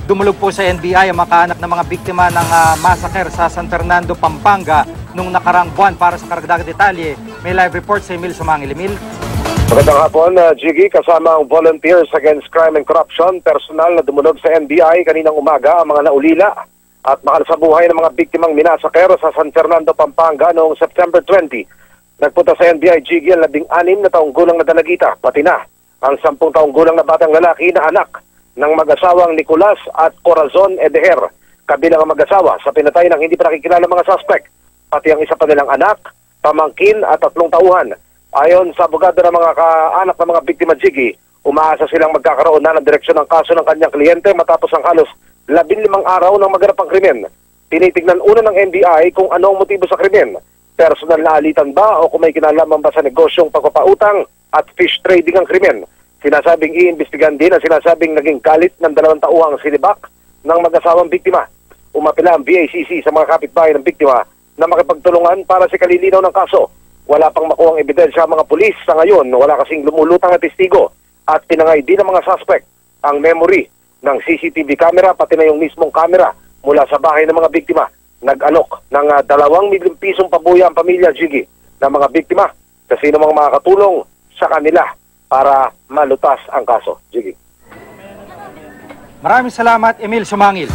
Dumulog po sa NBI ang makaanak ng mga biktima ng massacre sa San Fernando, Pampanga nung nakarang buwan. Para sa karagdagang detalye, may live report sa Emil Sumangil. Emil? Magandang hapon, Jiggy, kasama ang Volunteers Against Crime and Corruption, personal na dumulog sa NBI kaninang umaga ang mga naulila at makasabuhay ng mga biktimang minasaker sa San Fernando, Pampanga noong September 20. Nagpunta sa NBI, Jiggy, ang 16 na taong gulang na dalagita, pati na ang 10 taong gulang na batang lalaki na anak ng mag-asawang Nicolas at Corazon Edeher, kabilang ang mag-asawa sa pinatay ng hindi pa nakikilala mga suspect, pati ang isa pa nilang anak, pamangkin at 3 tauhan. Ayon sa abogado ng mga kaanak ng mga biktima, Jiggy, umaasa silang magkakaroon na ng direksyon ng kaso ng kanyang kliyente matapos ang halos 15 araw ng maganap ang krimen. Tinitignan una ng NBI kung ano ang motibo sa krimen, personal na alitan ba o kung may kinalaman ba sa negosyong pagpapautang at fish trading ang krimen. Sinasabing iimbestigan din ang sinasabing naging galit ng 2 tauhang sinibak ng mag-asawang biktima. Umapila ang BACC sa mga kapitbahay ng biktima na makipagtulungan para sa kalilinaw ng kaso. Wala pang makuhang ebidensya ang mga pulis sa ngayon, wala kasing lumulutang na testigo at tinangay din ng mga suspect ang memory ng CCTV camera pati na yung mismong camera mula sa bahay ng mga biktima. Nag-alok ng 2 milyong pisong pabuya ang pamilya, Jiggy, ng mga biktima sa sino mga makakatulong sa kanila para malutas ang kaso. Jiggy. Maraming salamat, Emil Sumangil.